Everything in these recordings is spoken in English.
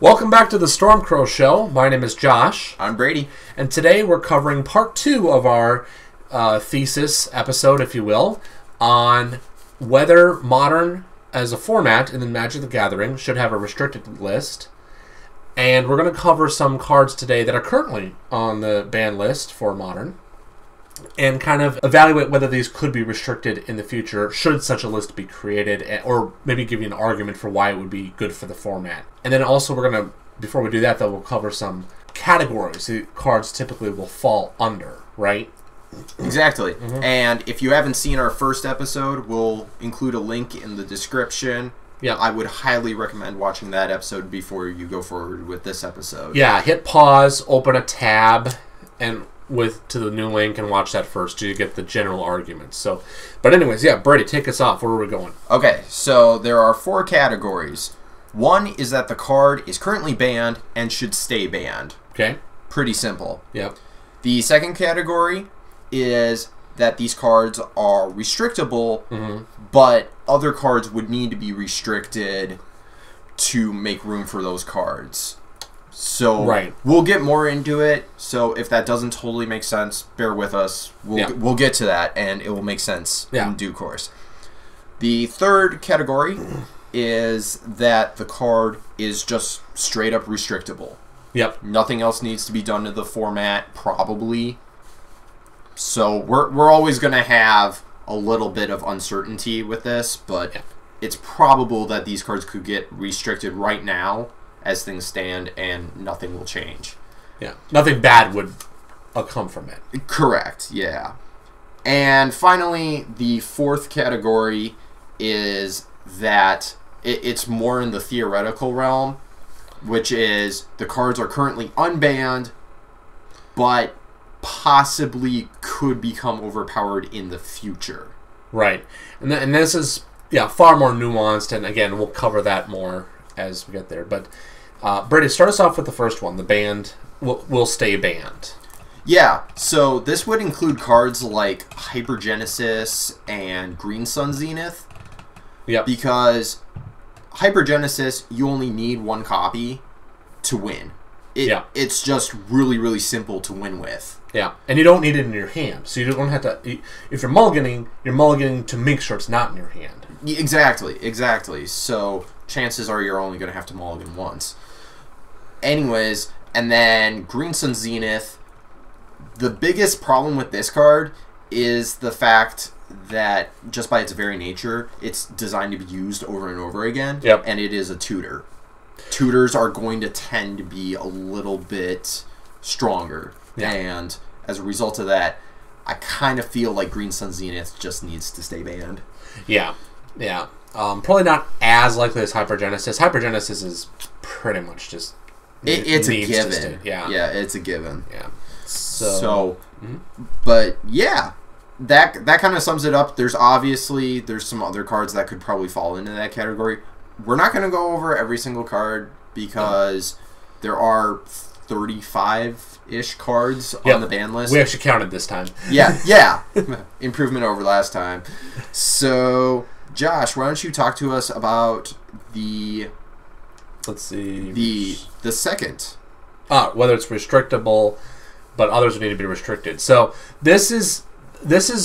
Welcome back to the Stormcrow Show. My name is Josh. I'm Brady. And today we're covering part 2 of our thesis episode, if you will, on whether Modern as a format in the Magic the Gathering should have a restricted list. And we're going to cover some cards today that are currently on the ban list for Modern and kind of evaluate whether these could be restricted in the future should such a list be created, or maybe give you an argument for why it would be good for the format. And then also we're going to, before we do that though, we'll cover some categories the cards typically will fall under, right? Exactly. And if you haven't seen our first episode, we'll include a link in the description. Yeah, I would highly recommend watching that episode before you go forward with this episode. Yeah, hit pause, open a tab, and to the new link and watch that first so you get the general arguments. So, but anyways, yeah, Brady, take us off. Where are we going? Okay, so there are 4 categories. One is that the card is currently banned and should stay banned. Okay. Pretty simple. Yep. The second category is that these cards are restrictable, but other cards would need to be restricted to make room for those cards. So we'll get more into it. So if that doesn't totally make sense, bear with us. We'll get to that, and it will make sense in due course. The third category is that the card is just straight up restrictable. Yep. Nothing else needs to be done to the format, probably. So we're always going to have a little bit of uncertainty with this, but it's probable that these cards could get restricted right now as things stand, and nothing will change. Yeah, nothing bad would come from it. Correct, yeah. And finally, the fourth category is that it's more in the theoretical realm, which is the cards are currently unbanned, but possibly could become overpowered in the future. Right. And this is far more nuanced, and again, we'll cover that more as we get there. But Brady, start us off with the first one. The banned will stay banned. Yeah, so this would include cards like Hypergenesis and Green Sun Zenith. Yep. Because Hypergenesis, you only need 1 copy to win. It's just really, really simple to win with. Yeah, and you don't need it in your hand, so you don't have to. If you're mulliganing to make sure it's not in your hand. Exactly. So chances are you're only going to have to mulligan once. Anyways, and then Green Sun Zenith. The biggest problem with this card is the fact that just by its very nature, it's designed to be used over and over again. Yep. And it is a tutor. Tutors are going to tend to be a little bit stronger. Yeah. And as a result of that, I kind of feel like Green Sun Zenith just needs to stay banned. Yeah. Probably not as likely as Hypergenesis. Hypergenesis is pretty much just... It's a given. Yeah, it's a given. Yeah. But yeah, that kind of sums it up. There's some other cards that could probably fall into that category. We're not going to go over every single card because there are 35-ish cards on the ban list. We actually counted this time. Yeah. Improvement over last time. So, Josh, why don't you talk to us about the... Let's see. The second. Whether it's restrictable, but others would need to be restricted. So this is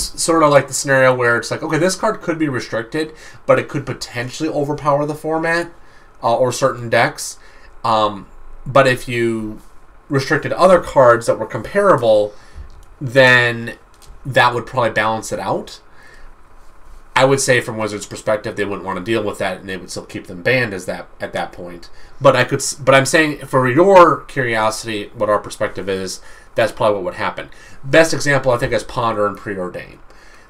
sort of like the scenario where it's like, okay, this card could be restricted, but it could potentially overpower the format or certain decks. But if you restricted other cards that were comparable, then that would probably balance it out. I would say from Wizards' perspective, they wouldn't want to deal with that, and they would still keep them banned at that point. But I'm saying for your curiosity, what our perspective is, that's probably what would happen. Best example, I think, is Ponder and Preordain.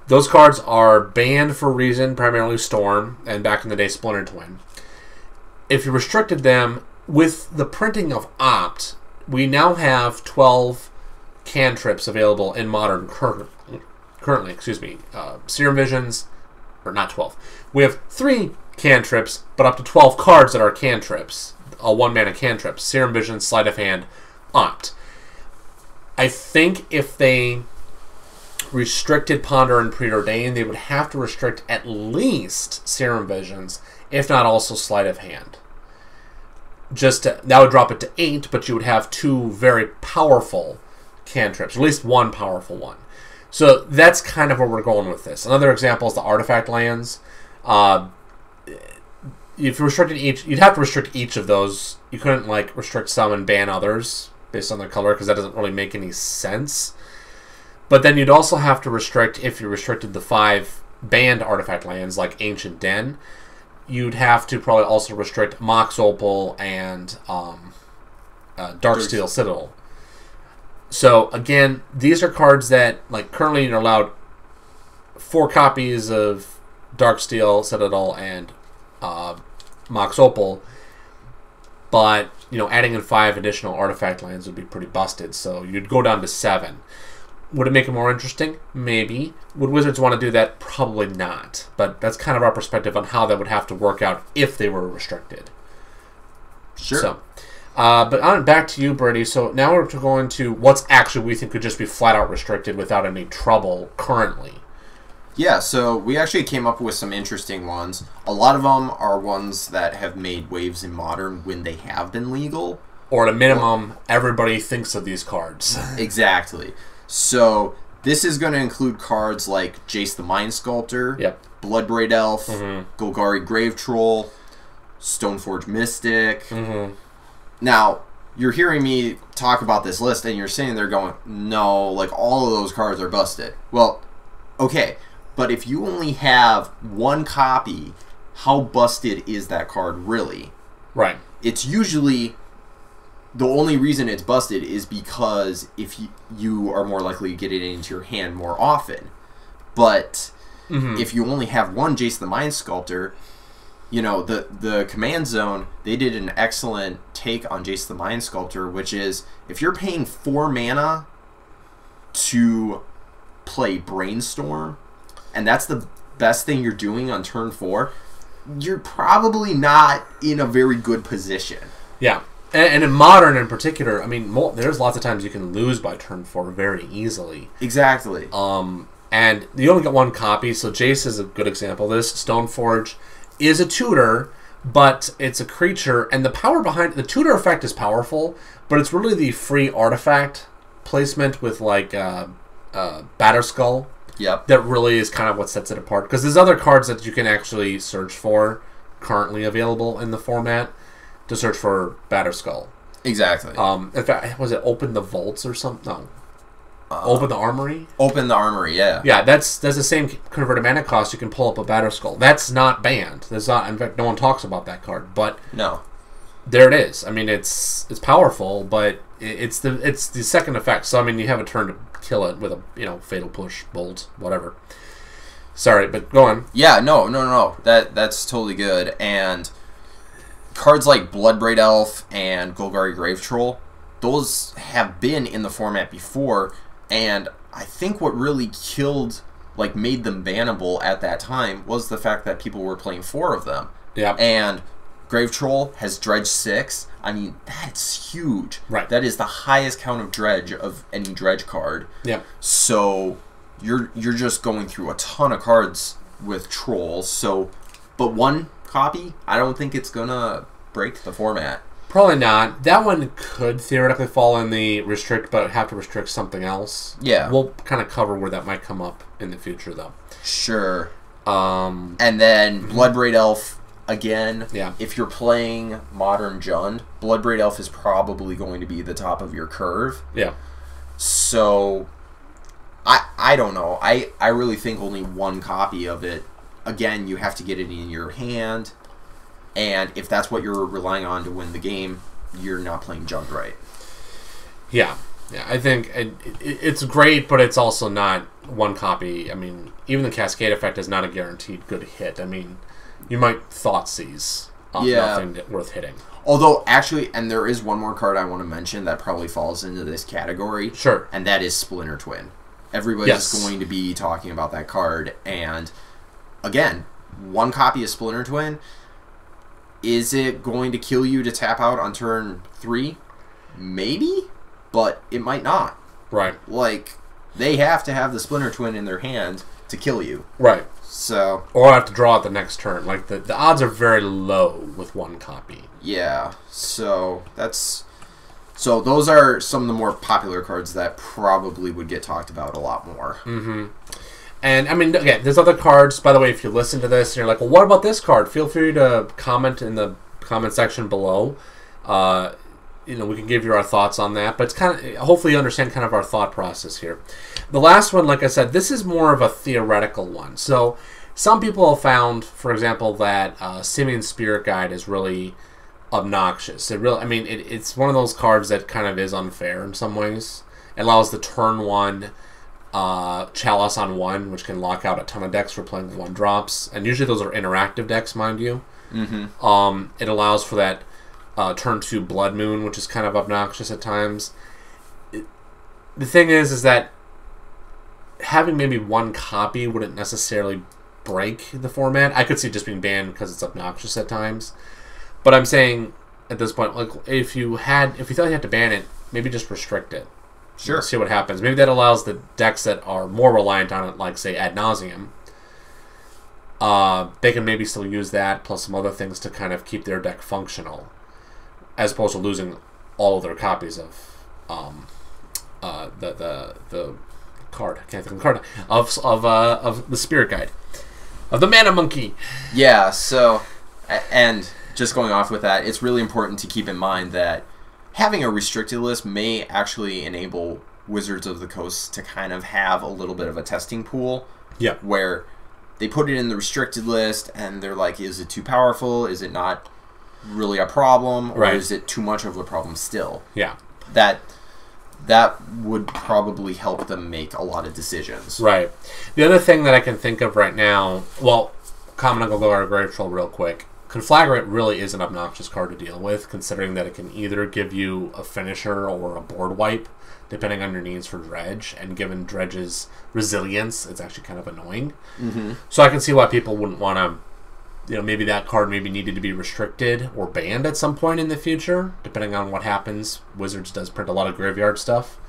Those cards are banned for a reason, primarily Storm, and back in the day, Splinter Twin. If you restricted them with the printing of Opt, we now have 12 cantrips available in Modern currently. Serum Visions. Or not 12. We have 3 cantrips, but up to 12 cards that are cantrips. 1-mana cantrips. Serum Vision, Sleight of Hand, Opt. I think if they restricted Ponder and Preordain, they would have to restrict at least Serum Visions, if not also Sleight of Hand. that would drop it to 8, but you would have 2 very powerful cantrips, at least 1 powerful one. So that's kind of where we're going with this. Another example is the artifact lands. If you restricted each, you'd have to restrict each of those. You couldn't like restrict some and ban others based on their color, because that doesn't really make any sense. But then you'd also have to restrict, if you restricted the 5 banned artifact lands like Ancient Den, you'd have to probably also restrict Mox Opal and Darksteel Citadel. So again, these are cards that, like, currently you're allowed 4 copies of Darksteel Citadel and Mox Opal, but adding in 5 additional artifact lands would be pretty busted. So you'd go down to 7. Would it make it more interesting? Maybe. Would Wizards want to do that? Probably not. But that's kind of our perspective on how that would have to work out if they were restricted. Sure. So, but back to you, Brady. So now we're going to what's actually we think could just be flat out restricted without any trouble currently. Yeah, so we actually came up with some interesting ones. A lot of them are ones that have made waves in Modern when they have been legal. Or at a minimum, everybody thinks of these cards. Exactly. So this is going to include cards like Jace the Mind Sculptor, yep. Bloodbraid Elf, Golgari Grave Troll, Stoneforge Mystic. Now, you're hearing me talk about this list, and you're sitting there going, no, like, all of those cards are busted. Well, okay, but if you only have 1 copy, how busted is that card really? Right. It's usually, the only reason it's busted is because if you are more likely to get it into your hand more often. But if you only have 1 Jace the Mind Sculptor, the Command Zone, they did an excellent take on Jace the Mind Sculptor, which is, if you're paying 4 mana to play Brainstorm, and that's the best thing you're doing on turn 4, you're probably not in a very good position. Yeah. And in Modern in particular, I mean, there's lots of times you can lose by turn 4 very easily. Exactly. And you only get 1 copy, so Jace is a good example of this. Stoneforge is a tutor, but it's a creature, and the power behind the tutor effect is powerful, but it's really the free artifact placement with like Batterskull. Yep. That really is kind of what sets it apart, because there's other cards that you can actually search for currently available in the format to search for Batterskull. Exactly. In fact, was it Open the Vaults or something? No. Open the Armory? Open the Armory, yeah. Yeah, that's the same converted mana cost. You can pull up a Batterskull. That's not banned. That's not. In fact, no one talks about that card. But no, there it is. I mean, it's powerful, but it's the second effect. So I mean, you have a turn to kill it with a Fatal Push, Bolt, whatever. Sorry, but go on. Yeah, no. That's totally good. And cards like Bloodbraid Elf and Golgari Grave Troll, those have been in the format before. And I think what really made them bannable at that time was the fact that people were playing 4 of them. Yeah. And Grave Troll has Dredge 6. I mean, that's huge. Right. That is the highest count of Dredge of any Dredge card. Yeah. So you're just going through a ton of cards with Trolls. So, but 1 copy, I don't think it's gonna break the format. Probably not. That one could theoretically fall in the restrict, but have to restrict something else. Yeah. We'll kind of cover where that might come up in the future, though. Sure. And then Bloodbraid Elf, again, yeah. If you're playing Modern Jund, Bloodbraid Elf is probably going to be the top of your curve. Yeah. So, I don't know. I really think only 1 copy of it. Again, you have to get it in your hand. And if that's what you're relying on to win the game, you're not playing Jund right. Yeah. I think it's great, but it's also not 1 copy. I mean, even the Cascade effect is not a guaranteed good hit. I mean, you might Thoughtseize off nothing worth hitting. Although, actually, and there is one more card I want to mention that probably falls into this category. Sure. And that is Splinter Twin. Everybody's going to be talking about that card. And, again, 1 copy of Splinter Twin. Is it going to kill you to tap out on turn 3? Maybe, but it might not. Right. Like, they have to have the Splinter Twin in their hand to kill you. Right. So, or I have to draw it the next turn. Like the odds are very low with one copy. yeah. So those are some of the more popular cards that probably would get talked about a lot more. Mm-hmm. And I mean, again, there's other cards. By the way, if you listen to this and you're like, well, what about this card? Feel free to comment in the comment section below. We can give you our thoughts on that, but it's kind of, hopefully you understand kind of our thought process here. The last one, like I said, this is more of a theoretical one. So some people have found, for example, that Simian Spirit Guide is really obnoxious. It's one of those cards that kind of is unfair in some ways. It allows the turn 1 Chalice on 1, which can lock out a ton of decks for playing 1-drops, and usually those are interactive decks, mind you. Mm-hmm. It allows for that turn 2 Blood Moon, which is kind of obnoxious at times. The thing is that having maybe one copy wouldn't necessarily break the format. I could see it just being banned because it's obnoxious at times. But I'm saying at this point, like if you thought you had to ban it, maybe just restrict it. Sure. See what happens. Maybe that allows the decks that are more reliant on it, like say Ad Nauseam, they can maybe still use that plus some other things to kind of keep their deck functional, as opposed to losing all of their copies of the card. I can't think of the card of the Spirit Guide of the Mana Monkey. Yeah. So, and just going off with that, it's really important to keep in mind that having a restricted list may actually enable Wizards of the Coast to kind of have a little bit of a testing pool. Yeah. Where they put it in the restricted list and they're like, is it too powerful? Is it not really a problem? Or is it too much of a problem still? Yeah. That would probably help them make a lot of decisions. Right. The other thing that I can think of right now, well, comment on Golgari Grave Troll real quick. Conflagrate really is an obnoxious card to deal with, considering that it can either give you a finisher or a board wipe, depending on your needs for Dredge, and given Dredge's resilience, it's actually kind of annoying. Mm-hmm. So I can see why people wouldn't want to, maybe that card maybe needed to be restricted or banned at some point in the future, depending on what happens. Wizards does print a lot of graveyard stuff.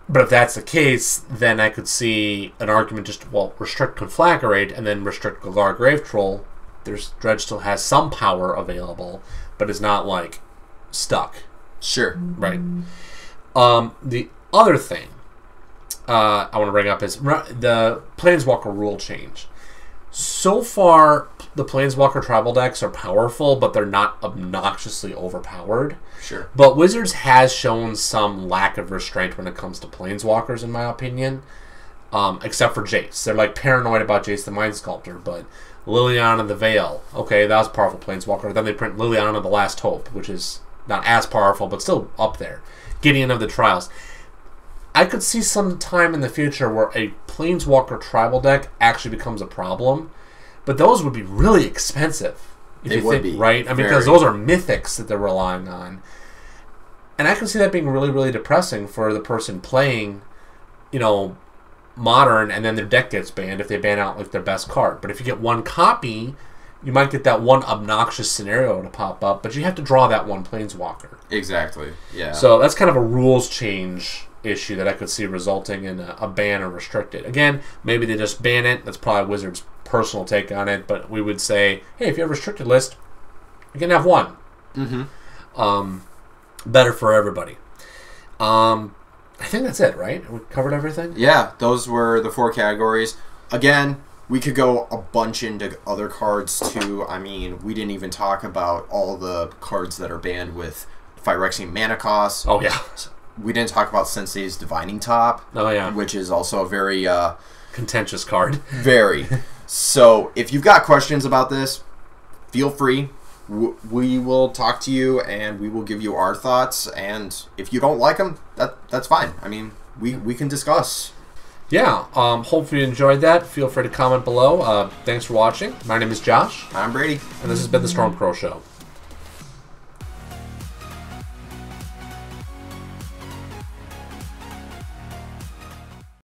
But if that's the case, then I could see an argument just, restrict Conflagrate and then restrict Golgari Grave Troll. Dredge still has some power available, but is not, like, stuck. Sure. Right. The other thing I want to bring up is the Planeswalker rule change. So far, the Planeswalker tribal decks are powerful, but they're not obnoxiously overpowered. Sure. But Wizards has shown some lack of restraint when it comes to Planeswalkers, in my opinion, except for Jace. They're, like, paranoid about Jace the Mind Sculptor, but Liliana the Veil. Okay, that was a powerful Planeswalker. Then they print Liliana the Last Hope, which is not as powerful, but still up there. Gideon of the Trials. I could see some time in the future where a Planeswalker tribal deck actually becomes a problem, but those would be really expensive. They would be. Right? I mean, because those are mythics that they're relying on. And I can see that being really, really depressing for the person playing, Modern, and then their deck gets banned if they ban out like their best card. But if you get one copy, you might get that one obnoxious scenario to pop up, but you have to draw that one Planeswalker. Exactly. Yeah. So that's kind of a rules change issue that I could see resulting in a ban or restricted. Again, maybe they just ban it. That's probably Wizards' personal take on it, but we would say, hey, if you have a restricted list, you can have one. Mm-hmm. Better for everybody. I think that's it, right? We covered everything? Yeah, those were the 4 categories. Again, we could go a bunch into other cards, too. I mean, we didn't even talk about all the cards that are banned with Phyrexian Mana Cost. Oh, yeah. We didn't talk about Sensei's Divining Top. Oh, yeah. Which is also a very... contentious card. Very. So, if you've got questions about this, feel free. We will talk to you and we will give you our thoughts, and if you don't like them, that's fine. I mean, we can discuss. Yeah, hopefully you enjoyed that. Feel free to comment below. Thanks for watching. My name is Josh. I'm Brady. And this has been the Stormcrow Show.